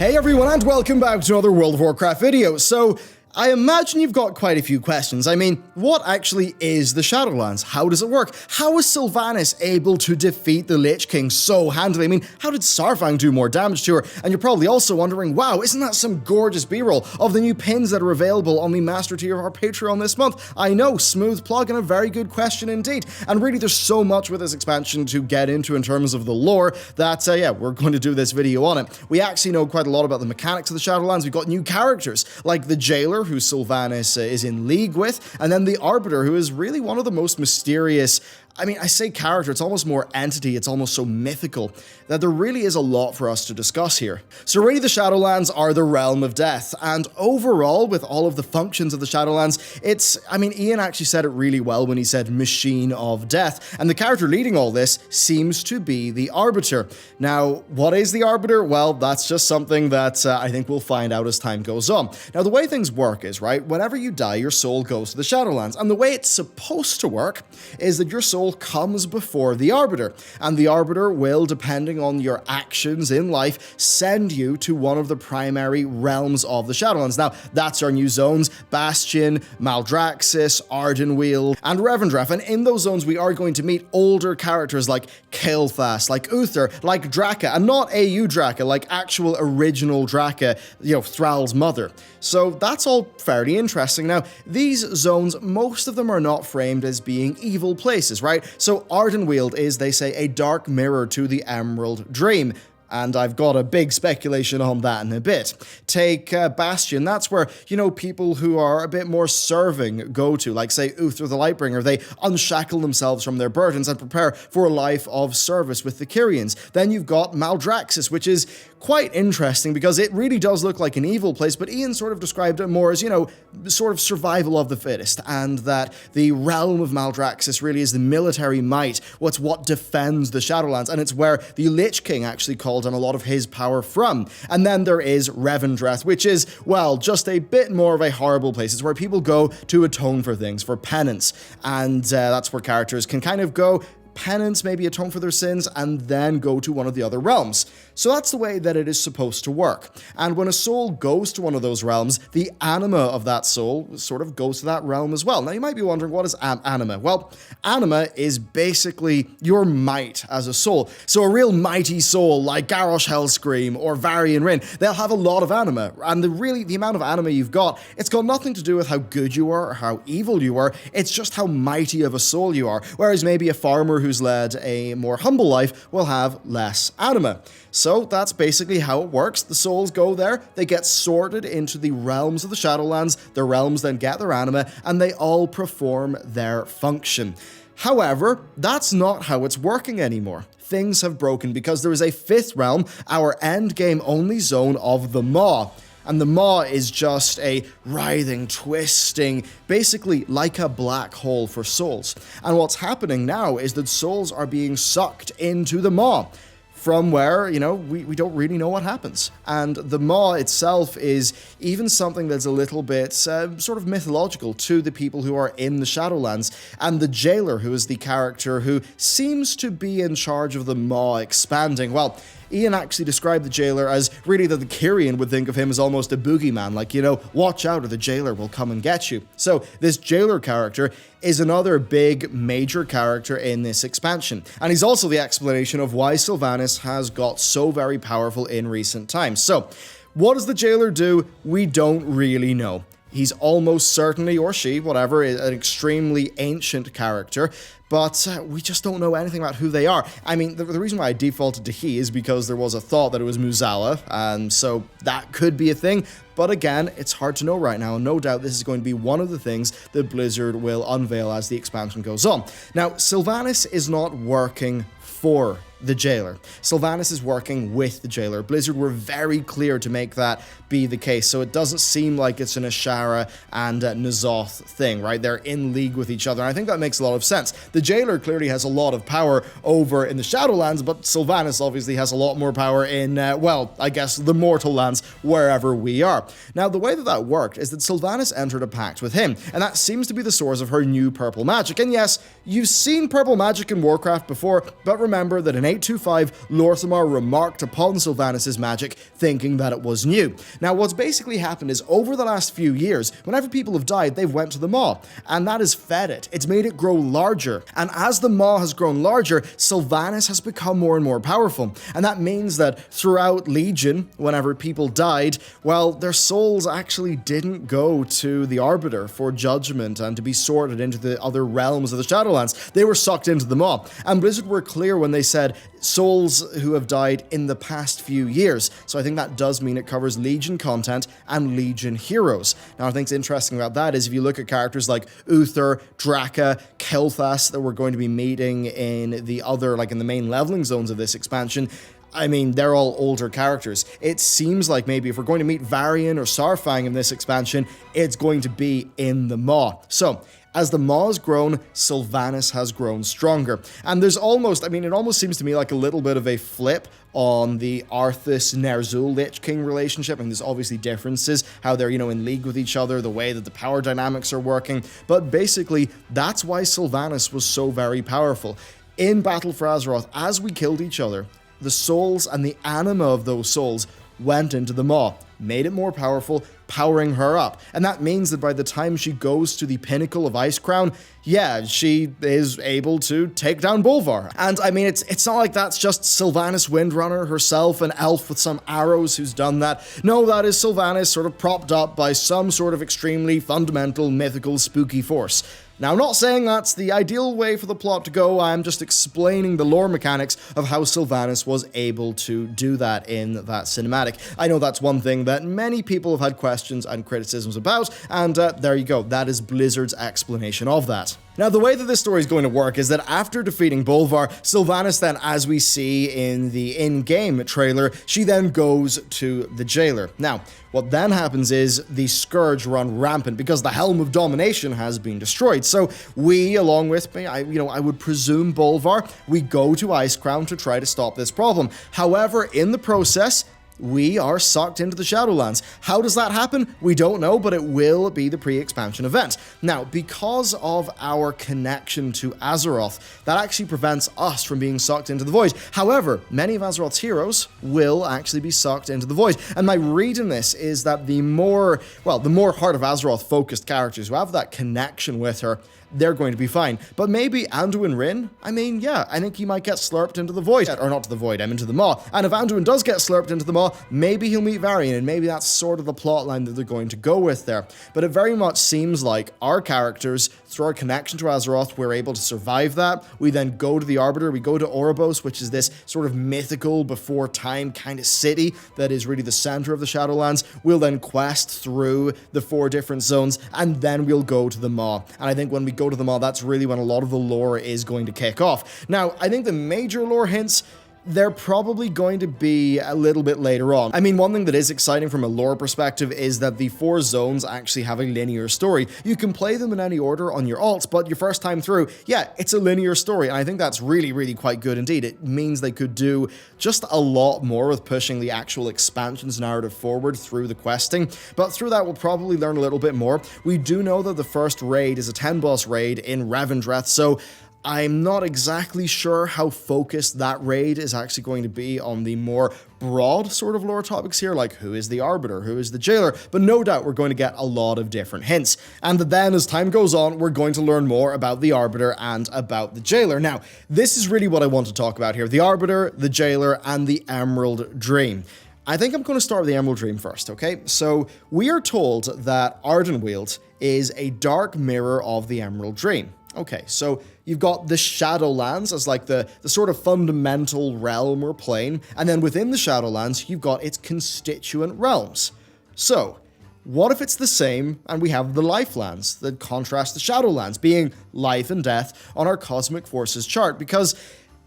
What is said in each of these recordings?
Hey everyone, and welcome back to another World of Warcraft video. So, I imagine you've got quite a few questions. I mean, what actually is the Shadowlands? How does it work? How was Sylvanas able to defeat the Lich King so handily? I mean, how did Saurfang do more damage to her? And you're probably also wondering, wow, isn't that some gorgeous b-roll of the new pins that are available on the Master tier of our Patreon this month? I know, smooth plug and a very good question indeed. And really, there's so much with this expansion to get into in terms of the lore that, yeah, we're going to do this video on it. We actually know quite a lot about the mechanics of the Shadowlands. We've got new characters, like the Jailor, who Sylvanas is in league with, and then the Arbiter, who is really one of the most mysterious, I mean, I say character, it's almost more entity, it's almost so mythical, that there really is a lot for us to discuss here. So really, the Shadowlands are the realm of death, and overall, with all of the functions of the Shadowlands, it's, I mean, Ian actually said it really well when he said machine of death, and the character leading all this seems to be the Arbiter. Now, what is the Arbiter? Well, that's just something that I think we'll find out as time goes on. Now, the way things work is, right, whenever you die, your soul goes to the Shadowlands, and the way it's supposed to work is that your soul comes before the Arbiter, and the Arbiter will, depending on your actions in life, send you to one of the primary realms of the Shadowlands. Now, that's our new zones: Bastion, Maldraxxus, Ardenweald, and Revendreth, and in those zones we are going to meet older characters like Kael'thas, like Uther, like Draka, and not AU Draka, like actual original Draka, you know, Thrall's mother. So that's all fairly interesting. Now, these zones, most of them are not framed as being evil places, right? So Ardenweald is, they say, a dark mirror to the Emerald Dream. And I've got a big speculation on that in a bit. Take Bastion, that's where, you know, people who are a bit more serving go to, like, say, Uther the Lightbringer. They unshackle themselves from their burdens and prepare for a life of service with the Kyrians. Then you've got Maldraxxus, which is quite interesting because it really does look like an evil place, but Ian sort of described it more as, you know, sort of survival of the fittest, and that the realm of Maldraxxus really is the military might, what's what defends the Shadowlands, and it's where the Lich King actually called on a lot of his power from. And then there is Revendreth, which is, well, just a bit more of a horrible place. It's where people go to atone for things, for penance, and that's where characters can kind of go penance, maybe atone for their sins, and then go to one of the other realms. So that's the way that it is supposed to work. And when a soul goes to one of those realms, the anima of that soul sort of goes to that realm as well. Now, you might be wondering, what is anima? Well, anima is basically your might as a soul. So a real mighty soul like Garrosh Hellscream or Varian Rin, they'll have a lot of anima. And the amount of anima you've got, it's got nothing to do with how good you are or how evil you are. It's just how mighty of a soul you are. Whereas maybe a farmer who's led a more humble life will have less anima. So that's basically how it works. The souls go there, they get sorted into the realms of the Shadowlands, the realms then get their anima, and they all perform their function. However, that's not how it's working anymore. Things have broken because there is a fifth realm, our endgame only zone of the Maw. And the Maw is just a writhing, twisting, basically like a black hole for souls. And what's happening now is that souls are being sucked into the Maw, from where, you know, we don't really know what happens. And the Maw itself is even something that's a little bit sort of mythological to the people who are in the Shadowlands. And the Jailor, who is the character who seems to be in charge of the Maw expanding, well, Ian actually described the Jailor as really that the Kyrian would think of him as almost a boogeyman, like, you know, watch out or the Jailor will come and get you. So this Jailor character is another big, major character in this expansion. And he's also the explanation of why Sylvanas has got so very powerful in recent times. So, what does the Jailor do? We don't really know. He's almost certainly, or she, whatever, an extremely ancient character, but we just don't know anything about who they are. I mean, the reason why I defaulted to he is because there was a thought that it was Muzala, and so that could be a thing. But again, it's hard to know right now, and no doubt this is going to be one of the things that Blizzard will unveil as the expansion goes on. Now, Sylvanas is not working for the Jailor. Sylvanas is working with the Jailor. Blizzard were very clear to make that be the case, so it doesn't seem like it's an Ashara and N'Zoth thing, right? They're in league with each other, and I think that makes a lot of sense. The Jailor clearly has a lot of power over in the Shadowlands, but Sylvanas obviously has a lot more power in, well, I guess the Mortal Lands, wherever we are. Now, the way that that worked is that Sylvanas entered a pact with him, and that seems to be the source of her new purple magic. And yes, you've seen purple magic in Warcraft before, but remember that in 825, Lorthamar remarked upon Sylvanas' magic, thinking that it was new. Now, what's basically happened is over the last few years, whenever people have died, they've went to the Maw, and that has fed it. It's made it grow larger, and as the Maw has grown larger, Sylvanas has become more and more powerful, and that means that throughout Legion, whenever people died, well, their souls actually didn't go to the Arbiter for judgment and to be sorted into the other realms of the Shadowlands. They were sucked into the Maw, and Blizzard were clear when they said souls who have died in the past few years, so I think that does mean it covers Legion content and Legion heroes. Now, I think it's interesting about that is if you look at characters like Uther, Draka, Kel'Thas that we're going to be meeting in the other, like in the main leveling zones of this expansion, I mean, they're all older characters. It seems like maybe if we're going to meet Varian or Saurfang in this expansion, it's going to be in the Maw. So, as the Maw has grown, Sylvanas has grown stronger. And there's almost, I mean, it almost seems to me like a little bit of a flip on the Arthas-Ner'zhul Lich King relationship. And there's obviously differences, how they're, in league with each other, the way that the power dynamics are working. But basically, that's why Sylvanas was so very powerful. In Battle for Azeroth, as we killed each other, the souls and the anima of those souls went into the Maw, made it more powerful, powering her up. And that means that by the time she goes to the pinnacle of Icecrown, yeah, she is able to take down Bolvar. And I mean, it's not like that's just Sylvanas Windrunner herself, an elf with some arrows who's done that. No, that is Sylvanas sort of propped up by some sort of extremely fundamental, mythical, spooky force. Now, I'm not saying that's the ideal way for the plot to go, I'm just explaining the lore mechanics of how Sylvanas was able to do that in that cinematic. I know that's one thing that many people have had questions and criticisms about, and there you go, that is Blizzard's explanation of that. Now, the way that this story is going to work is that after defeating Bolvar, Sylvanas then, as we see in the in-game trailer, she then goes to the Jailor. Now, what then happens is the Scourge run rampant because the Helm of Domination has been destroyed. So we, along with me, I would presume Bolvar, we go to Icecrown to try to stop this problem. However, in the process, we are sucked into the Shadowlands. How does that happen? We don't know, but it will be the pre-expansion event. Now, because of our connection to Azeroth, that actually prevents us from being sucked into the Void. However, many of Azeroth's heroes will actually be sucked into the Void. And my read in this is that the more Heart of Azeroth focused characters who have that connection with her, they're going to be fine. But maybe Anduin Wrynn, I think he might get slurped into the Void. Or not to the Void, into the Maw. And if Anduin does get slurped into the Maw, maybe he'll meet Varian, and maybe that's sort of the plot line that they're going to go with there. But it very much seems like our characters, through our connection to Azeroth, we're able to survive that. We then go to the Arbiter, we go to Oribos, which is this sort of mythical, before time kind of city that is really the center of the Shadowlands. We'll then quest through the 4 different zones, and then we'll go to the Maw. And I think when we go to the Maw, that's really when a lot of the lore is going to kick off. Now, I think the major lore hints, they're probably going to be a little bit later on. I mean, one thing that is exciting from a lore perspective is that the 4 zones actually have a linear story. You can play them in any order on your alts, but your first time through, yeah, it's a linear story, and I think that's really, really quite good indeed. It means they could do just a lot more with pushing the actual expansions narrative forward through the questing, but through that we'll probably learn a little bit more. We do know that the first raid is a 10-boss raid in Revendreth, so I'm not exactly sure how focused that raid is actually going to be on the more broad sort of lore topics here, like who is the Arbiter, who is the Jailor, but no doubt we're going to get a lot of different hints. And then as time goes on, we're going to learn more about the Arbiter and about the Jailor. Now, this is really what I want to talk about here, the Arbiter, the Jailor, and the Emerald Dream. I think I'm going to start with the Emerald Dream first, okay? So we are told that Ardenweald is a dark mirror of the Emerald Dream. Okay, so you've got the Shadowlands as like the sort of fundamental realm or plane, and then within the Shadowlands, you've got its constituent realms. So, what if it's the same and we have the Lifelands that contrast the Shadowlands, being life and death on our Cosmic Forces chart? Because,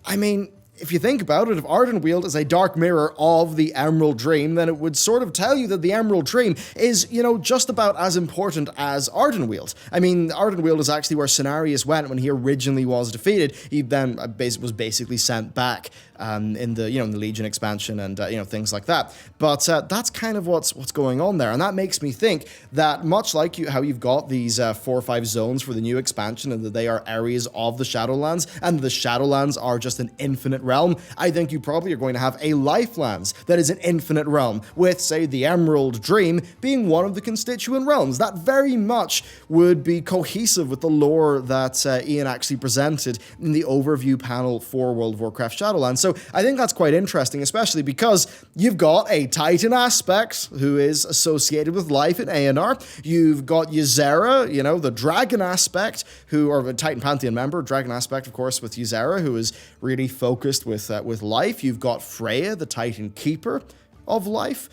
I mean, if you think about it, if Ardenweald is a dark mirror of the Emerald Dream, then it would sort of tell you that the Emerald Dream is, just about as important as Ardenweald. I mean, Ardenweald is actually where Cenarius went when he originally was defeated. He then was basically sent back in the Legion expansion and things like that. But that's kind of what's going on there, and that makes me think that much like how you've got these 4 or 5 zones for the new expansion, and that they are areas of the Shadowlands, and the Shadowlands are just an infinite realm, I think you probably are going to have a Lifelands that is an infinite realm, with, say, the Emerald Dream being one of the constituent realms. That very much would be cohesive with the lore that Ian actually presented in the overview panel for World of Warcraft Shadowlands. So I think that's quite interesting, especially because you've got a Titan aspect who is associated with life in ANR. You've got Ysera, you know, the Dragon aspect, who are a Titan Pantheon member. Dragon aspect, of course, with Ysera, who is really focused with life. You've got Freya, the Titan Keeper of life.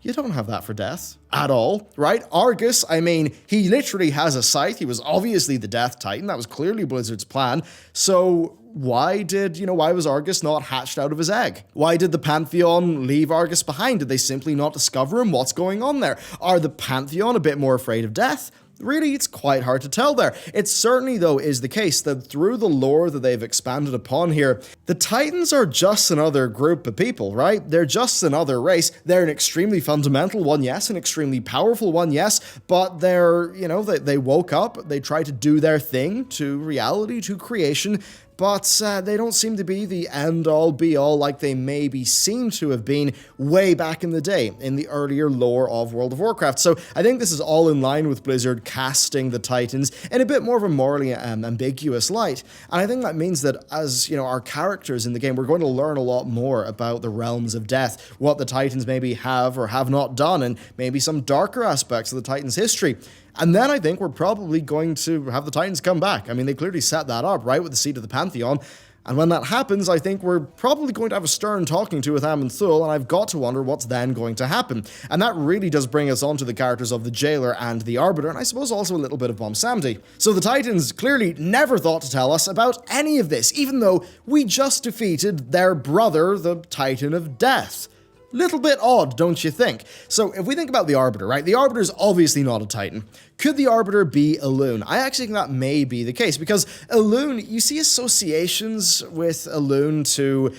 You don't have that for Death at all, right? Argus, I mean, he literally has a scythe. He was obviously the Death Titan. That was clearly Blizzard's plan. So why was Argus not hatched out of his egg? Why did the Pantheon leave Argus behind? Did they simply not discover him? What's going on there? Are the Pantheon a bit more afraid of death? Really, it's quite hard to tell there. It certainly, though, is the case that through the lore that they've expanded upon here, the Titans are just another group of people, right? They're just another race. They're an extremely fundamental one, yes, an extremely powerful one, yes, but they're, they woke up, they tried to do their thing to reality, to creation, but they don't seem to be the end-all, be-all like they maybe seem to have been way back in the day, in the earlier lore of World of Warcraft. So I think this is all in line with Blizzard casting the Titans in a bit more of a morally ambiguous light. And I think that means that as, our characters in the game, we're going to learn a lot more about the realms of death, what the Titans maybe have or have not done, and maybe some darker aspects of the Titans' history. And then I think we're probably going to have the Titans come back. I mean, they clearly set that up, right, with the Seat of the Pantheon. And when that happens, I think we're probably going to have a stern talking to with Amon Thul, and I've got to wonder what's then going to happen. And that really does bring us onto the characters of the Jailor and the Arbiter, and I suppose also a little bit of Bwonsamdi. So the Titans clearly never thought to tell us about any of this, even though we just defeated their brother, the Titan of Death. Little bit odd, don't you think? So if we think about the Arbiter, right? The Arbiter is obviously not a Titan. Could the Arbiter be Elune? I actually think that may be the case, because Elune, you see associations with Elune to,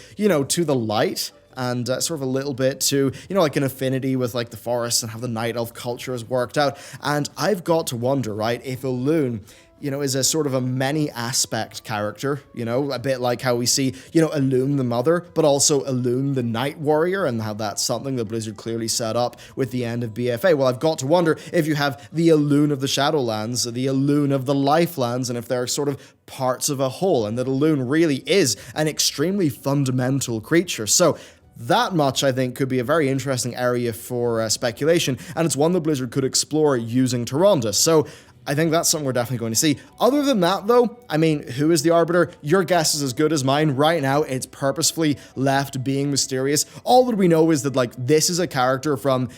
to the light, and sort of a little bit to, like an affinity with like the forest and how the night elf culture has worked out. And I've got to wonder, right, if Elune, is a sort of a many-aspect character, a bit like how we see, Elune the Mother, but also Elune the Night Warrior, and how that's something that Blizzard clearly set up with the end of BFA. Well, I've got to wonder if you have the Elune of the Shadowlands, the Elune of the Lifelands, and if they're sort of parts of a whole, and that Elune really is an extremely fundamental creature. So that much, I think, could be a very interesting area for speculation, and it's one that Blizzard could explore using Tyrande. So I think that's something we're definitely going to see. Other than that, though, I mean, who is the Arbiter? Your guess is as good as mine. Right now, it's purposefully left being mysterious. All that we know is that, this is a character from,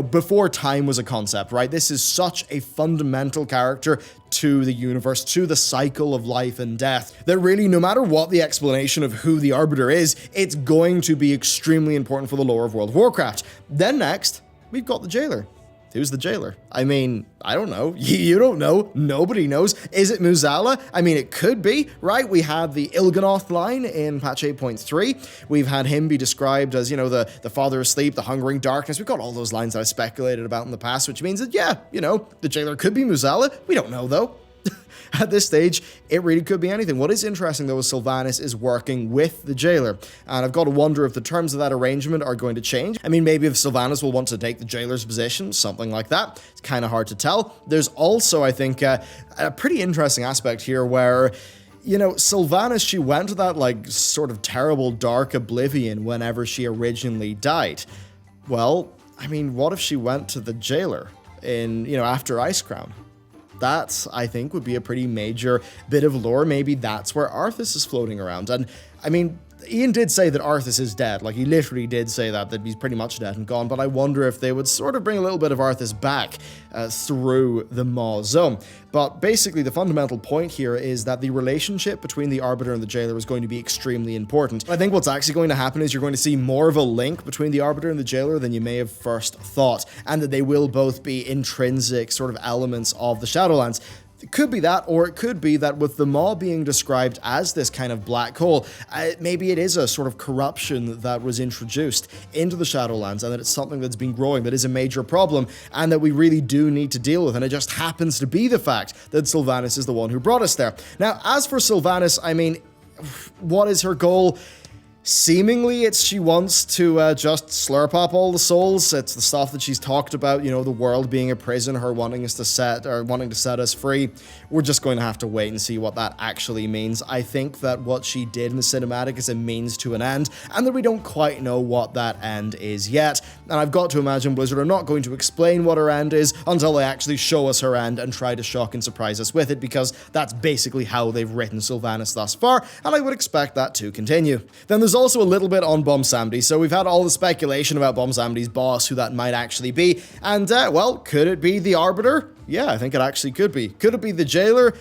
before time was a concept, right? This is such a fundamental character to the universe, to the cycle of life and death, that really, no matter what the explanation of who the Arbiter is, it's going to be extremely important for the lore of World of Warcraft. Then next, we've got the Jailor. Who's the Jailor? I mean, I don't know. You don't know. Nobody knows. Is it Muzala? I mean, it could be, right? We had the Il'gynoth line in patch 8.3. We've had him be described as, the Father of Sleep, the Hungering Darkness. We've got all those lines that I speculated about in the past, which means that, yeah, the Jailor could be Muzala. We don't know, though. At this stage, it really could be anything. What is interesting, though, is Sylvanas is working with the Jailor, and I've got to wonder if the terms of that arrangement are going to change. I mean, maybe if Sylvanas will want to take the Jailor's position, something like that. It's kind of hard to tell. There's also, I think, a pretty interesting aspect here where, Sylvanas, she went to that, sort of terrible dark oblivion whenever she originally died. Well, I mean, what if she went to the Jailor in, after Icecrown? That, I think, would be a pretty major bit of lore. Maybe that's where Arthas is floating around. And, I mean, Ian did say that Arthas is dead. He literally did say that he's pretty much dead and gone. But I wonder if they would sort of bring a little bit of Arthas back through the Maw Zone. But basically, the fundamental point here is that the relationship between the Arbiter and the Jailor is going to be extremely important. I think what's actually going to happen is you're going to see more of a link between the Arbiter and the Jailor than you may have first thought, and that they will both be intrinsic sort of elements of the Shadowlands. It could be that, or it could be that with the Maw being described as this kind of black hole, maybe it is a sort of corruption that was introduced into the Shadowlands, and that it's something that's been growing, that is a major problem, and that we really do need to deal with, and it just happens to be the fact that Sylvanas is the one who brought us there. Now, as for Sylvanas, I mean, what is her goal? Seemingly, she wants to just slurp up all the souls. It's the stuff that she's talked about, you know, the world being a prison, her wanting to set us free. We're just going to have to wait and see what that actually means. I think that what she did in the cinematic is a means to an end, and that we don't quite know what that end is yet. And I've got to imagine Blizzard are not going to explain what her end is until they actually show us her end and try to shock and surprise us with it, because that's basically how they've written Sylvanas thus far, and I would expect that to continue. Then there's also a little bit on Bwonsamdi. So we've had all the speculation about Bwonsamdi's boss, who that might actually be, and well, could it be the Arbiter? Yeah, I think it actually could be. Could it be the Jailor?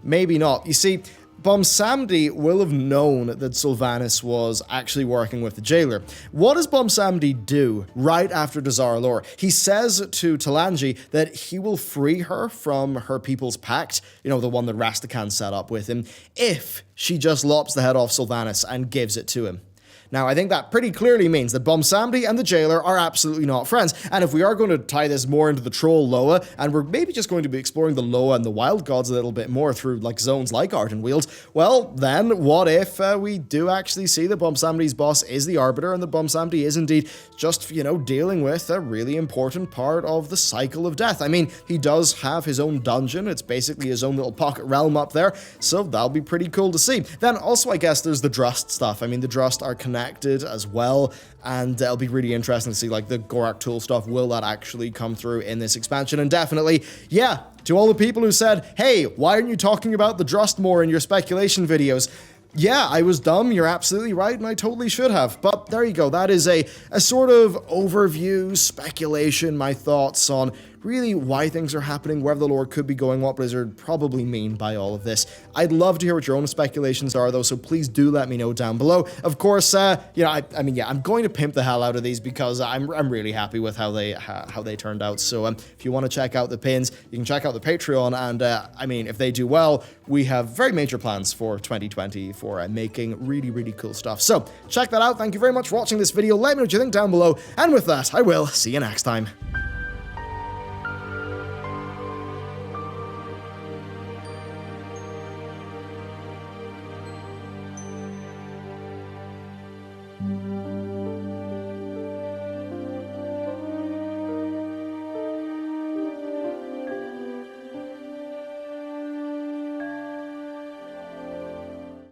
Maybe not. You see, Bwonsamdi will have known that Sylvanas was actually working with the Jailor. What does Bwonsamdi do right after Desire Lore? He says to Talanji that he will free her from her people's pact, you know, the one that Rastakhan set up with him, if she just lops the head off Sylvanas and gives it to him. Now, I think that pretty clearly means that Bwonsamdi and the Jailor are absolutely not friends, and if we are going to tie this more into the troll Loa, and we're maybe just going to be exploring the Loa and the Wild Gods a little bit more through, like, zones like Ardenweald, well, then what if we do actually see that Bwonsamdi's boss is the Arbiter, and that Bwonsamdi is indeed just, you know, dealing with a really important part of the cycle of death. I mean, he does have his own dungeon, it's basically his own little pocket realm up there, so that'll be pretty cool to see. Then also, I guess, there's the Drust stuff. I mean, the Drust are connected as well, and it'll be really interesting to see, like, the Gorak tool stuff. Will that actually come through in this expansion? And definitely, yeah, to all the people who said, hey, why aren't you talking about the Drust more in your speculation videos? Yeah, I was dumb, you're absolutely right, and I totally should have. But there you go, that is a sort of overview, speculation, my thoughts on really why things are happening, where the lore could be going, what Blizzard probably mean by all of this. I'd love to hear what your own speculations are, though, so please do let me know down below. Of course, you know, I mean, yeah, I'm going to pimp the hell out of these because I'm really happy with how they turned out. So if you want to check out the pins, you can check out the Patreon, and I mean, if they do well, we have very major plans for 2020 for making really, really cool stuff. So check that out. Thank you very much for watching this video. Let me know what you think down below, and with that, I will see you next time.